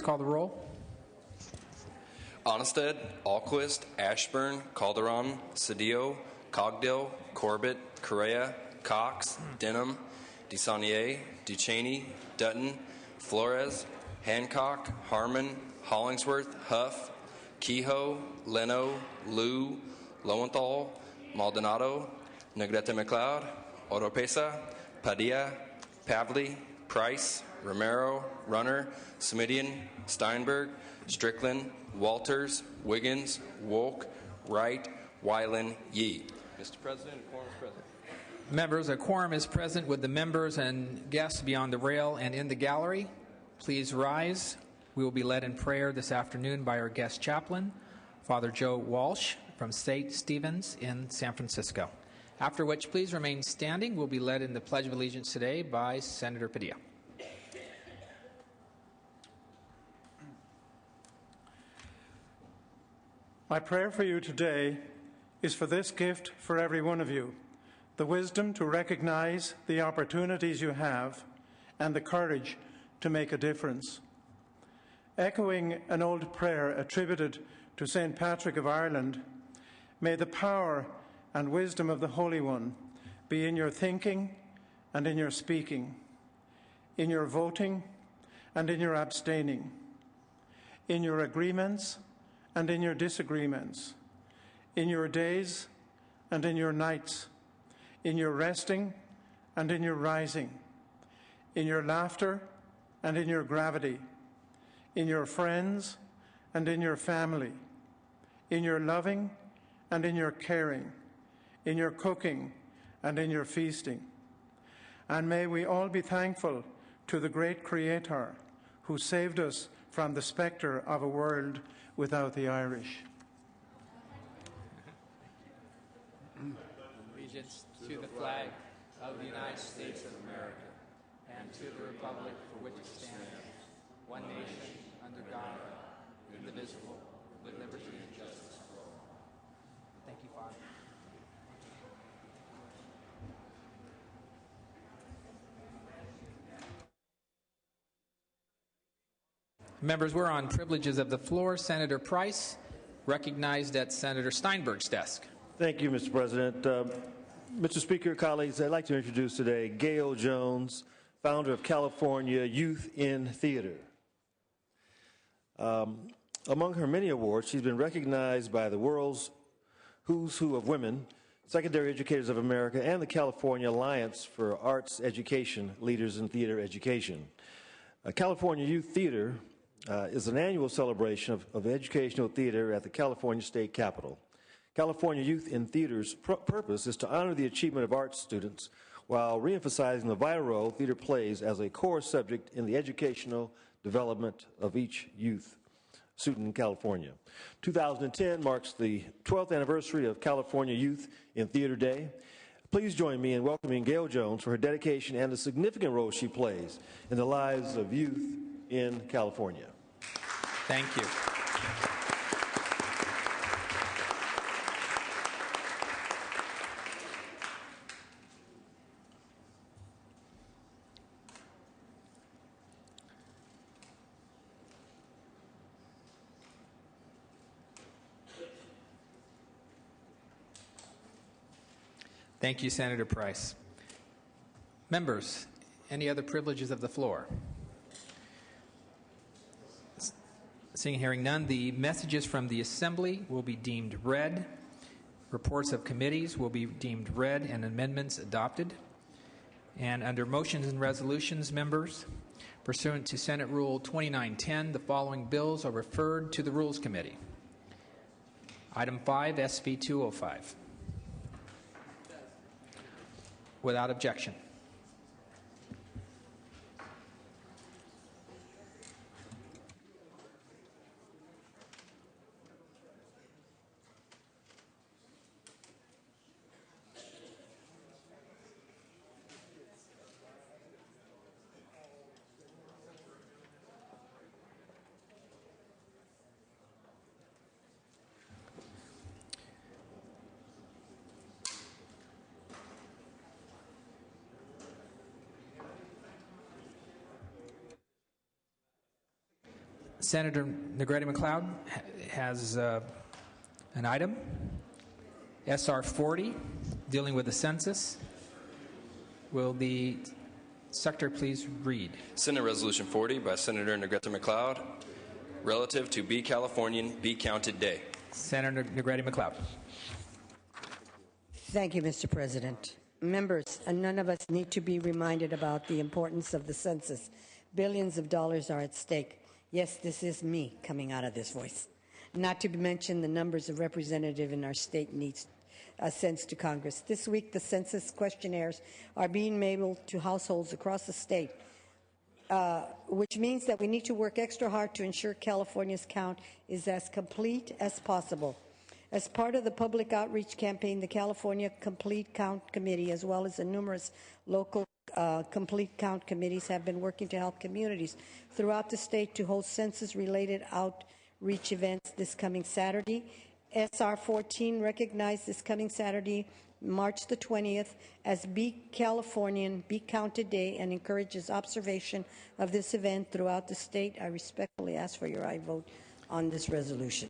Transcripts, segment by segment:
call the roll. Onnested, Alquist, Ashburn, Calderon, Cedillo, Cogdill, Corbett, Correa, Cox, Denham, DeSaulnier, Ducheney, Dutton, Flores, Hancock, Harmon, Hollingsworth, Huff, Kehoe, Leno, Liu, Lowenthal, Maldonado, Negrete McLeod, Oropesa, Padilla, Pavley, Price, Romero, Runner, Smidian, Steinberg, Strickland, Walters, Wiggins, Wolk, Wright, Weiland, Yee. Mr. President, a quorum is present. Members, a quorum is present. Would the members and guests beyond the rail and in the gallery please rise? We will be led in prayer this afternoon by our guest chaplain, Father Joe Walsh from St. Stephen's in San Francisco. After which, please remain standing. We'll be led in the Pledge of Allegiance today by Senator Padilla. My prayer for you today is for this gift for every one of you, the wisdom to recognize the opportunities you have and the courage to make a difference. Echoing an old prayer attributed to St. Patrick of Ireland, may the power and wisdom of the Holy One be in your thinking and in your speaking, in your voting and in your abstaining, in your agreements and in your disagreements, in your days and in your nights, in your resting and in your rising, in your laughter and in your gravity, in your friends and in your family, in your loving and in your caring, in your cooking and in your feasting. And may we all be thankful to the great Creator who saved us from the spectre of a world without the Irish. Allegiance to the flag of the United States of America and to the republic for which it stands, one nation, under God, indivisible, with liberty and justice for all. Thank you, Father. Members, we're on privileges of the floor. Senator Price, recognized at Senator Steinberg's desk. Thank you, Mr. President. Mr. Speaker, colleagues, I'd like to introduce today Gail Jones, founder of California Youth in Theater. Among her many awards, she's been recognized by the world's Who's Who of Women, Secondary Educators of America, and the California Alliance for Arts Education Leaders in Theater Education. California Youth Theater is an annual celebration of educational theater at the California State Capitol. California Youth in Theater's purpose is to honor the achievement of arts students while reemphasizing the vital role theater plays as a core subject in the educational development of each youth student in California. 2010 marks the 12th anniversary of California Youth in Theater Day. Please join me in welcoming Gail Jones for her dedication and the significant role she plays in the lives of youth in California. Thank you. Thank you, Senator Price. Members, any other privileges of the floor? Seeing and hearing none, the messages from the Assembly will be deemed read. Reports of committees will be deemed read and amendments adopted. And under motions and resolutions, members, pursuant to Senate Rule 2910, the following bills are referred to the Rules Committee. Item 5, SB 205. Without objection. Senator Negrete McLeod has an item, SR 40, dealing with the census. Will the Secretary please read? Senate Resolution 40 by Senator Negrete McLeod, relative to Be Californian, Be Counted Day. Senator Negrete McLeod. Thank you, Mr. President. Members, none of us need to be reminded about the importance of the census. Billions of dollars are at stake. Yes, this is me coming out of this voice. Not to mention the numbers of representatives in our state needs sent to Congress. This week, the census questionnaires are being mailed to households across the state, which means that we need to work extra hard to ensure California's count is as complete as possible. As part of the public outreach campaign, the California Complete Count Committee, as well as the numerous local Complete Count committees, have been working to help communities throughout the state to host census-related outreach events this coming Saturday. SR 14 recognized this coming Saturday, March the 20th, as Be Californian, Be Counted Day, and encourages observation of this event throughout the state. I respectfully ask for your aye vote on this resolution.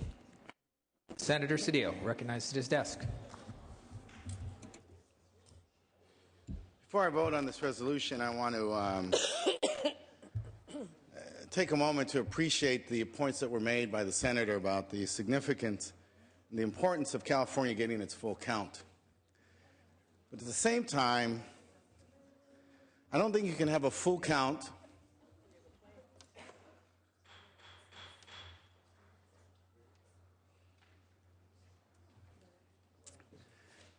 Senator Cedillo, recognized at his desk. Before I vote on this resolution, I want to take a moment to appreciate the points that were made by the Senator about the significance and the importance of California getting its full count. But at the same time, I don't think you can have a full count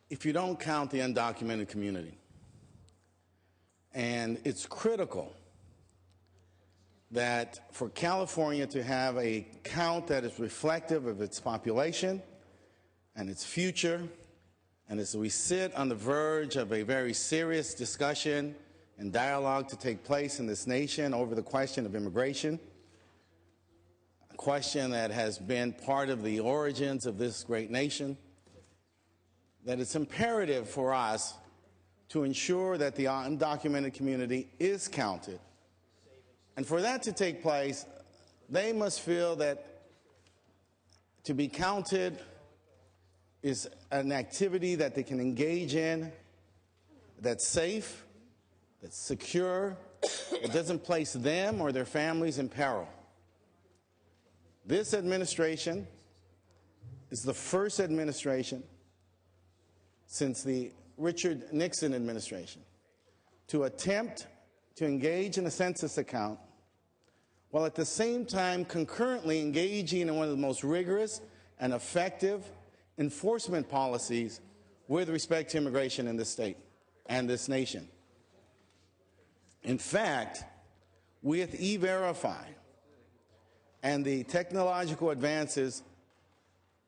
if you don't count the undocumented community. And it's critical that for California to have a count that is reflective of its population and its future, and as we sit on the verge of a very serious discussion and dialogue to take place in this nation over the question of immigration, a question that has been part of the origins of this great nation, that it's imperative for us to ensure that the undocumented community is counted. And for that to take place, they must feel that to be counted is an activity that they can engage in that's safe, that's secure, that doesn't place them or their families in peril. This administration is the first administration since the Richard Nixon administration to attempt to engage in a census account while at the same time concurrently engaging in one of the most rigorous and effective enforcement policies with respect to immigration in this state and this nation. In fact, with E-Verify and the technological advances,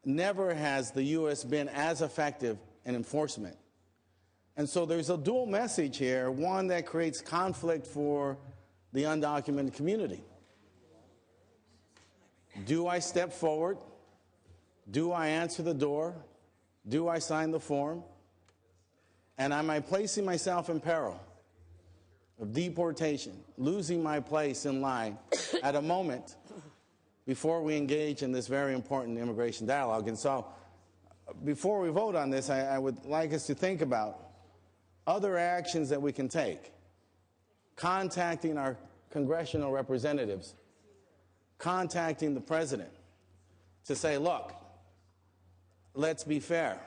never has the U.S. been as effective in enforcement. And so there's a dual message here, one that creates conflict for the undocumented community. Do I step forward? Do I answer the door? Do I sign the form? And am I placing myself in peril of deportation, losing my place in line at a moment before we engage in this very important immigration dialogue? And so before we vote on this, I would like us to think about other actions that we can take. Contacting our congressional representatives, contacting the president to say, look, let's be fair.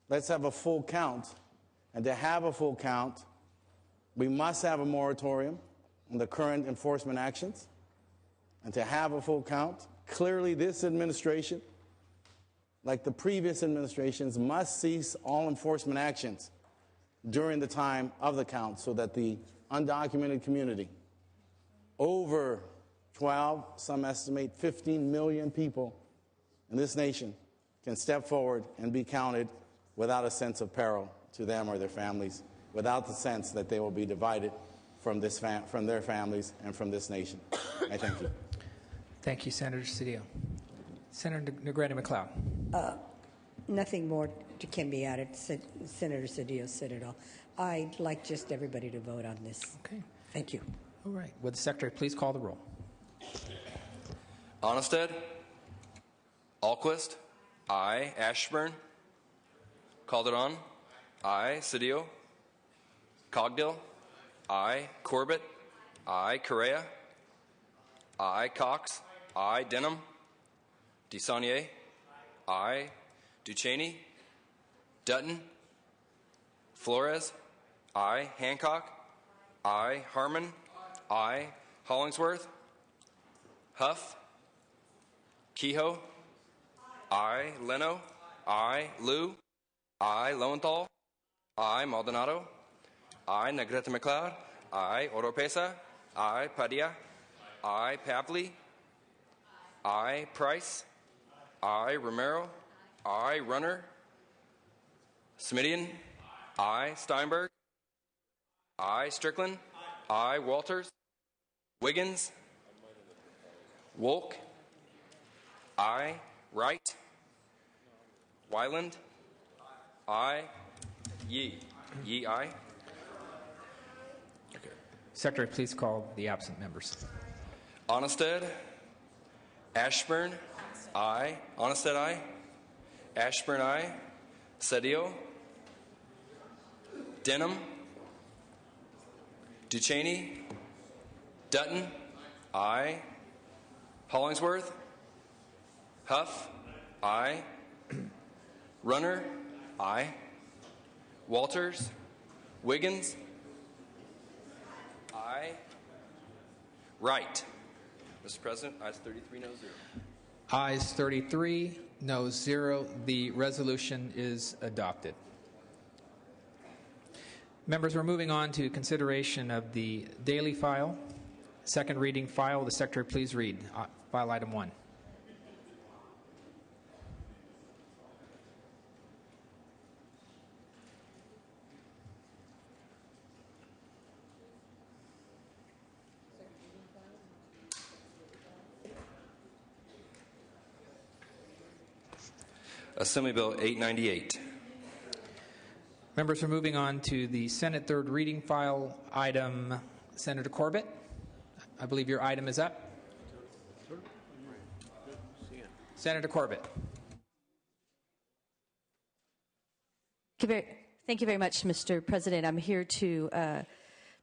Let's have a full count. And to have a full count, we must have a moratorium on the current enforcement actions. And to have a full count, clearly this administration, like the previous administrations, must cease all enforcement actions during the time of the count so that the undocumented community, over 12, some estimate 15 million people in this nation, can step forward and be counted without a sense of peril to them or their families, without the sense that they will be divided from their families and from this nation. I thank you. Thank you, Senator Cedillo. Senator Negrete McLeod. Nothing more can be added. Senator Cedillo said it all. I'd like just everybody to vote on this. Okay. Thank you. All right. Would the Secretary please call the roll? Onnested. Alquist. I. Ashburn. Calderon. I. Cedillo. Cogdill. I. Corbett. I. Correa. I. Cox. I. Denham. DeSaulnier. I. Ducheney. Dutton. Flores. I. Hancock. I. Harmon. I. Hollingsworth. Huff. Kehoe. I. Leno. I. Liu. I. Lowenthal. I. Maldonado. I. Negrete McLeod. I. Oropesa. I. Padilla. I. Pavley. I. Price. I. Romero. I. Runner. Smidian. I. Steinberg. I. Strickland. I. Walters. Wiggins. Wolk. I. Wright. Wyland. I. Yee. Yee, I. Secretary, please call the absent members. Onnested. Ashburn. I. Onnested, I. Ashburn, I. Cedillo. Denham. Ducheney. Dutton. I. Hollingsworth. Huff. I. Runner. I. Walters. Wiggins. I. Wright. Mr. President, ayes 33, no 0. Ayes 33, no 0. The resolution is adopted. Members, we're moving on to consideration of the daily file. Second reading file. Will the Secretary please read file item 1? Assembly Bill 898. Members, we're moving on to the Senate third reading file item. Senator Corbett, I believe your item is up. Senator Corbett. Thank you very much, Mr. President. I'm here to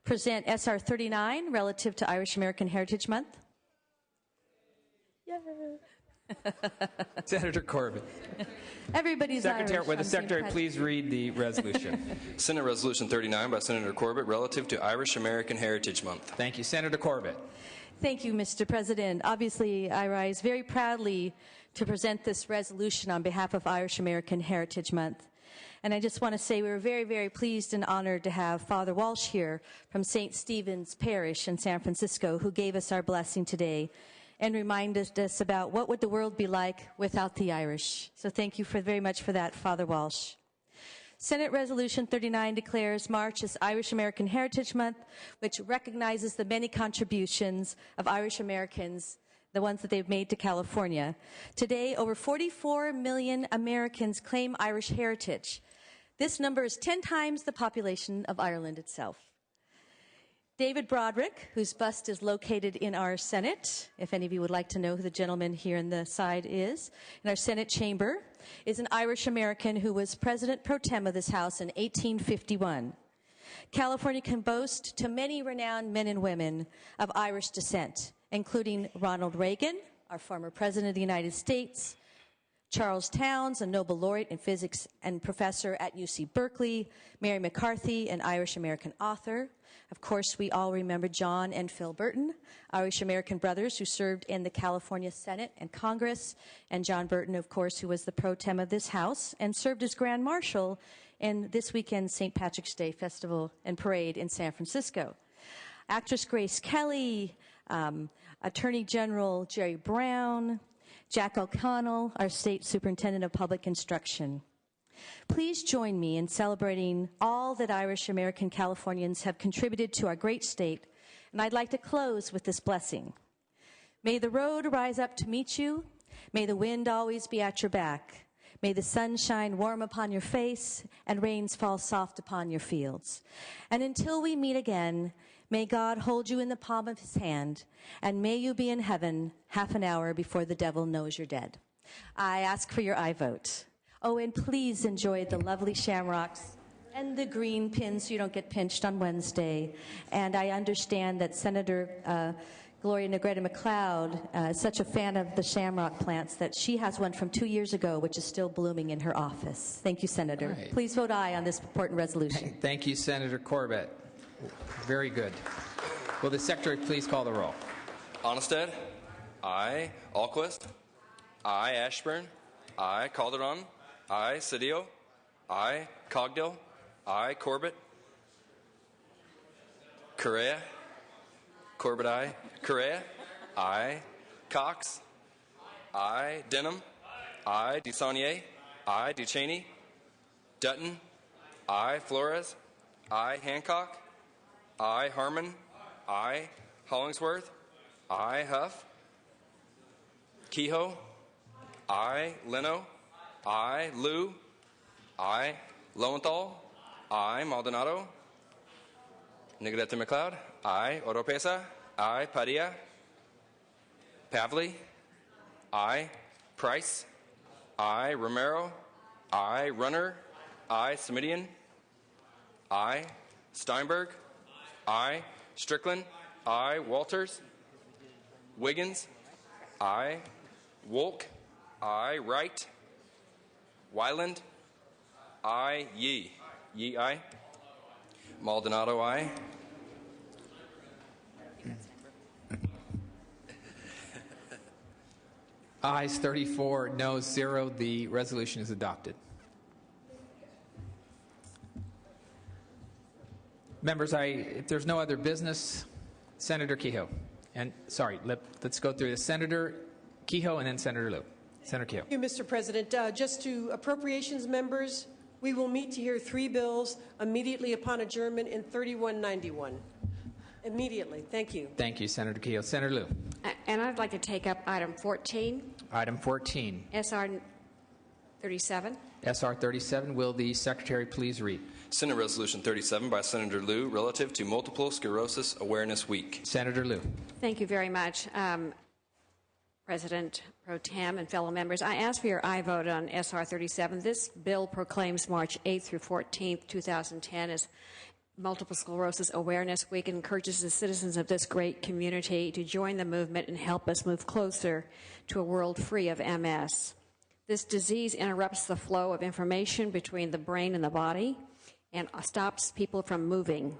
present SR 39 relative to Irish American Heritage Month. Senator Corbett. Everybody's Secretary, Irish. will the Secretary please read the resolution? Senate Resolution 39 by Senator Corbett relative to Irish American Heritage Month. Thank you. Senator Corbett. Thank you, Mr. President. Obviously, I rise very proudly to present this resolution on behalf of Irish American Heritage Month. And I just want to say we were very, very pleased and honored to have Father Walsh here from St. Stephen's Parish in San Francisco, who gave us our blessing today and reminded us about what would the world be like without the Irish. So thank you very much for that, Father Walsh. Senate Resolution 39 declares March as Irish American Heritage Month, which recognizes the many contributions of Irish Americans, the ones that they've made to California. Today, over 44 million Americans claim Irish heritage. This number is 10 times the population of Ireland itself. David Broderick, whose bust is located in our Senate, if any of you would like to know who the gentleman here in the side is, in our Senate chamber, is an Irish American who was President pro tem of this House in 1851. California can boast to many renowned men and women of Irish descent, including Ronald Reagan, our former President of the United States, Charles Towns, a Nobel laureate in physics and professor at UC Berkeley, Mary McCarthy, an Irish-American author. Of course, we all remember John and Phil Burton, Irish-American brothers who served in the California Senate and Congress, and John Burton, of course, who was the pro tem of this House and served as Grand Marshal in this weekend's St. Patrick's Day Festival and Parade in San Francisco. Actress Grace Kelly, Attorney General Jerry Brown, Jack O'Connell, our State Superintendent of Public Instruction. Please join me in celebrating all that Irish American Californians have contributed to our great state, and I'd like to close with this blessing. May the road rise up to meet you. May the wind always be at your back. May the sun shine warm upon your face and rains fall soft upon your fields. And until we meet again, May God hold you in the palm of his hand, and may you be in heaven half an hour before the devil knows you're dead. I ask for your aye vote. Oh, and please enjoy the lovely shamrocks and the green pins so you don't get pinched on Wednesday. And I understand that Senator Gloria Negrete McLeod is such a fan of the shamrock plants that she has one from 2 years ago, which is still blooming in her office. Thank you, Senator. Right. Please vote aye on this important resolution. Thank you, Senator Corbett. Very good. Will the Secretary please call the roll? Onnested. Aye. Alquist. Aye. Ashburn. Aye. Calderon. Aye. Cedillo. Aye. Cogdill. Aye. Corbett. Correa. Corbett, aye. Correa. Aye. Cox. Aye. Denham. Aye. DeSaulnier. Aye. Ducheney. Dutton. Aye. Flores. Aye. Hancock. Aye. Harmon. Aye. Hollingsworth. Aye. Huff. Kehoe. Aye. Leno. Aye. Liu. Aye. Lowenthal. Aye. Maldonado. Negrete McLeod. Aye. Oropesa. Aye. Padilla. Pavley. Aye. Price. Aye. Romero. Aye. Runner. Aye. Semidian. Aye. Steinberg. Aye. Strickland. Aye. Walters. Wiggins. Aye. Wolk. Aye. Wright. Wyland. Aye. Yee. Yee, aye. Maldonado, aye. Ayes 34, noes 0. The resolution is adopted. Members, if there's no other business, Senator Kehoe. And sorry, let's go through this. Senator Kehoe and then Senator Liu. Senator Kehoe. Thank you, Mr. President. Just to appropriations members, we will meet to hear 3 bills immediately upon adjournment in 3191. Immediately. Thank you. Thank you, Senator Kehoe. Senator Liu. And I'd like to take up item 14. Item 14. SR 37. SR 37. Will the Secretary please read? Senate Resolution 37 by Senator Liu relative to Multiple Sclerosis Awareness Week. Senator Liu. Thank you very much, President Pro Tem and fellow members. I ask for your aye vote on SR 37. This bill proclaims March 8th through 14th, 2010 as Multiple Sclerosis Awareness Week and encourages the citizens of this great community to join the movement and help us move closer to a world free of MS. This disease interrupts the flow of information between the brain and the body and stops people from moving.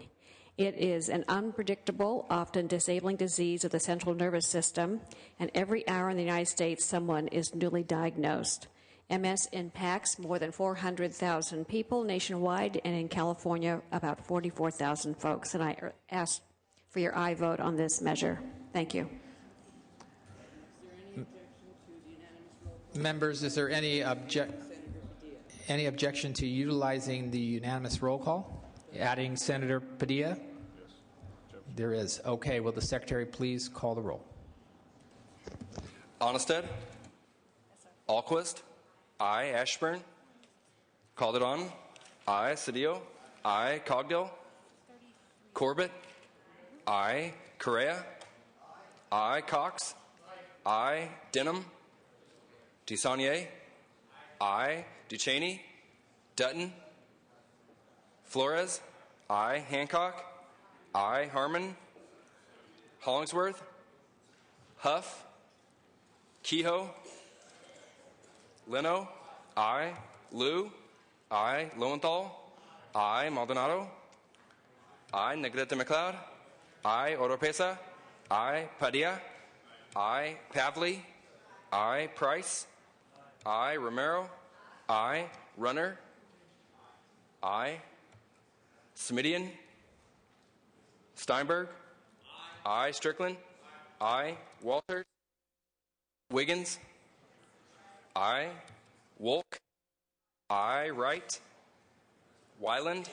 It is an unpredictable, often disabling disease of the central nervous system, and every hour in the United States, someone is newly diagnosed. MS impacts more than 400,000 people nationwide, and in California, about 44,000 folks. And I ask for your aye vote on this measure. Thank you. Members, is there any objection to utilizing the unanimous roll call? Adding Senator Padilla? There is. Okay. Will the Secretary please call the roll? Onnested. Alquist. Aye. Ashburn. Calderon. Aye. Cedillo. Aye. Cogdill. Corbett. Aye. Correa. Aye. Cox. Aye. Denham. DeSaulnier. Aye. Ducheney. Dutton. Flores. Aye. Hancock. Aye. Harmon. Hollingsworth. Huff. Kehoe. Leno. Aye. Liu. Aye. Lowenthal. Aye. Maldonado. Aye. Negrete McLeod. Aye. Oropesa. Aye. Padilla. Aye. Pavley. Aye. Price. Aye. Romero. Aye. Runner. Aye. Semidian. Steinberg. Aye. Strickland. Aye. Walters. Wiggins. Aye. Wolk. Aye. Wright. Wyland.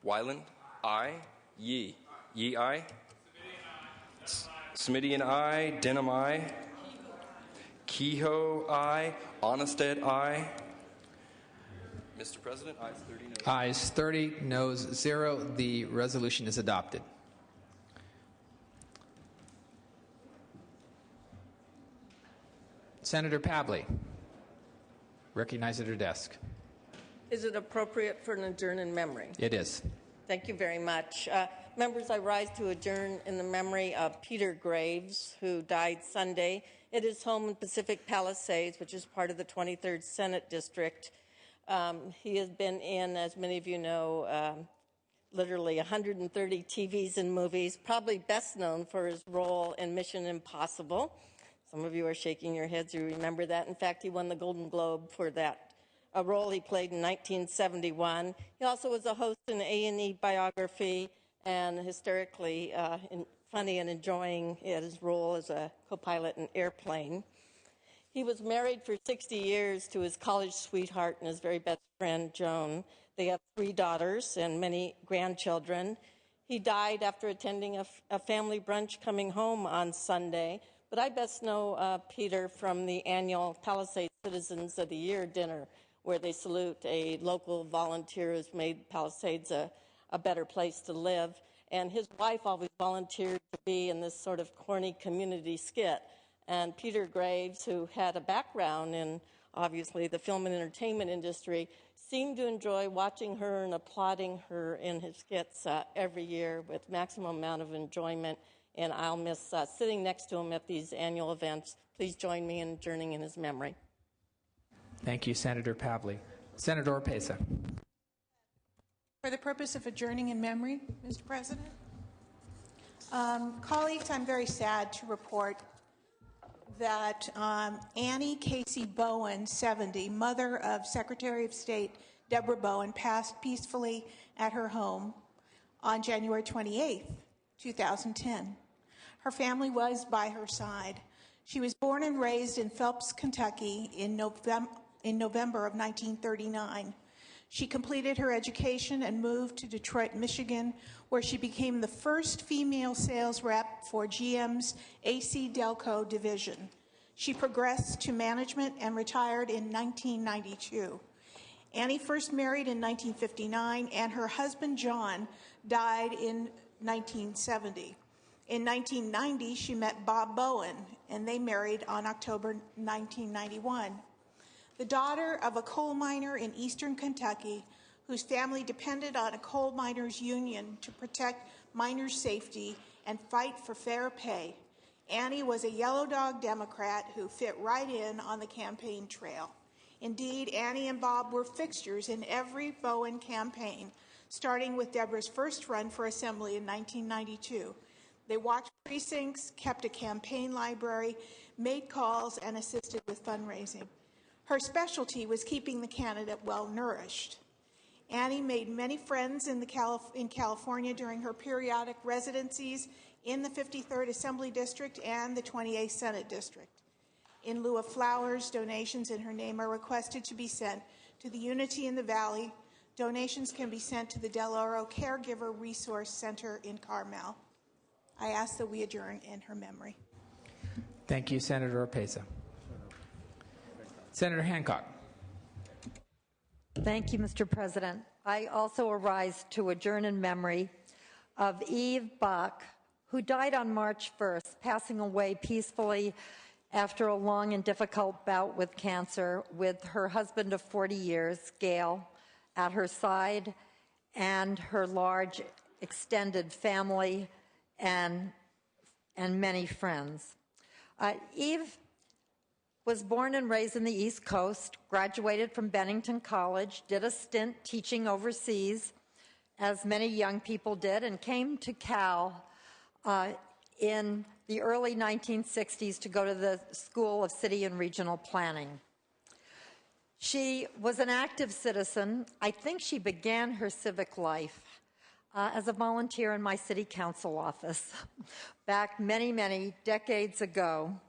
Wyland. Aye. Yee. Yee, aye. Semidian, aye. Denham, aye. Kehoe, aye. Onnested, aye. Mr. President, ayes 30, noes. Ayes 30, noes 0. The resolution is adopted. Senator Pavley, recognized at her desk. Is it appropriate for an adjourn in memory? It is. Thank you very much. Members, I rise to adjourn in the memory of Peter Graves, who died Sunday at his home in Pacific Palisades, which is part of the 23rd Senate District. He has been in, as many of you know, literally 130 TVs and movies, probably best known for his role in Mission Impossible. Some of you are shaking your heads, you remember that. In fact, he won the Golden Globe for that a role he played in 1971. He also was a host in A&E Biography and hysterically funny and enjoying his role as a co-pilot in Airplane. He was married for 60 years to his college sweetheart and his very best friend, Joan. They have 3 daughters and many grandchildren. He died after attending a family brunch coming home on Sunday. But I best know Peter from the annual Palisades Citizens of the Year dinner, where they salute a local volunteer who's made Palisades a better place to live. And his wife always volunteered to be in this sort of corny community skit. And Peter Graves, who had a background in, obviously, the film and entertainment industry, seemed to enjoy watching her and applauding her in his skits every year with maximum amount of enjoyment. And I'll miss sitting next to him at these annual events. Please join me in adjourning in his memory. Thank you, Senator Pavley. Senator Oropesa. For the purpose of adjourning in memory, Mr. President. Colleagues, I'm very sad to report that Annie Casey Bowen, 70, mother of Secretary of State Deborah Bowen, passed peacefully at her home on January 28, 2010. Her family was by her side. She was born and raised in Phelps, Kentucky in November of 1939. She completed her education and moved to Detroit, Michigan, where she became the first female sales rep for GM's AC Delco division. She progressed to management and retired in 1992. Annie first married in 1959, and her husband, John, died in 1970. In 1990, she met Bob Bowen, and they married on October 1991. The daughter of a coal miner in eastern Kentucky, whose family depended on a coal miners' union to protect miners' safety and fight for fair pay, Annie was a yellow dog Democrat who fit right in on the campaign trail. Indeed, Annie and Bob were fixtures in every Bowen campaign, starting with Deborah's first run for Assembly in 1992. They watched precincts, kept a campaign library, made calls, and assisted with fundraising. Her specialty was keeping the candidate well-nourished. Annie made many friends in California during her periodic residencies in the 53rd Assembly District and the 28th Senate District. In lieu of flowers, donations in her name are requested to be sent to the Unity in the Valley. Donations can be sent to the Del Oro Caregiver Resource Center in Carmel. I ask that we adjourn in her memory. Thank you, Senator Oropesa. Senator Hancock. Thank you, Mr. President. I also arise to adjourn in memory of Eve Bach, who died on March 1st, passing away peacefully after a long and difficult bout with cancer, with her husband of 40 years, Gail, at her side, and her large extended family and many friends. Eve was born and raised in the East Coast, graduated from Bennington College, did a stint teaching overseas, as many young people did, and came to Cal in the early 1960s to go to the School of City and Regional Planning. She was an active citizen. I think she began her civic life as a volunteer in my city council office back many, many decades ago.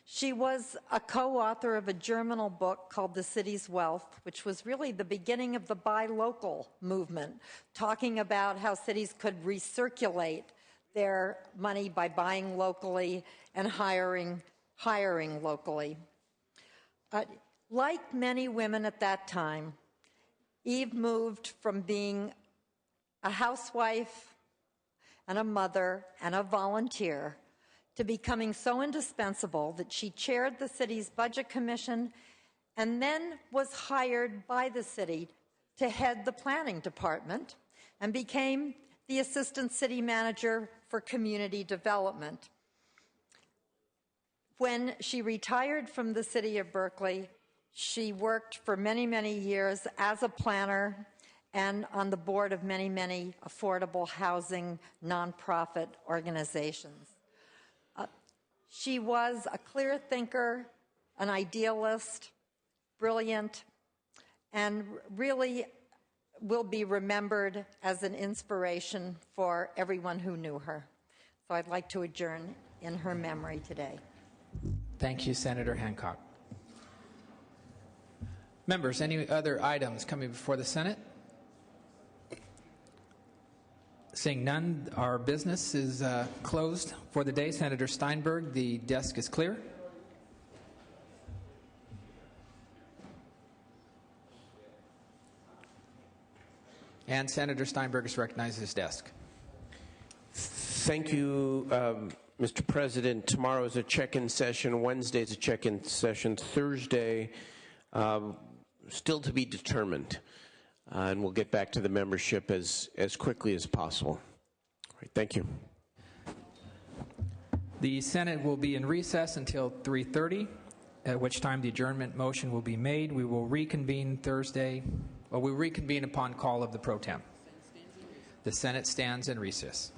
She was a co-author of a germinal book called The City's Wealth, which was really the beginning of the buy local movement, talking about how cities could recirculate their money by buying locally and hiring locally. Like many women at that time, Eve moved from being a housewife and a mother and a volunteer to becoming so indispensable that she chaired the city's budget commission and then was hired by the city to head the planning department and became the assistant city manager for community development. When she retired from the city of Berkeley, she worked for many, many years as a planner and on the board of many, many affordable housing nonprofit organizations. She was a clear thinker, an idealist, brilliant, and really will be remembered as an inspiration for everyone who knew her. So I'd like to adjourn in her memory today. Thank you, Senator Hancock. Members, any other items coming before the Senate? Seeing none, our business is closed for the day. Senator Steinberg, the desk is clear. And Senator Steinberg is recognized at his desk. Thank you, Mr. President. Tomorrow is a check-in session. Wednesday is a check-in session. Thursday, still to be determined. And we'll get back to the membership as quickly as possible. All right, thank you. The Senate will be in recess until 3:30, at which time the adjournment motion will be made. We will reconvene Thursday. Well, we'll reconvene upon call of the pro tem. The Senate stands in recess.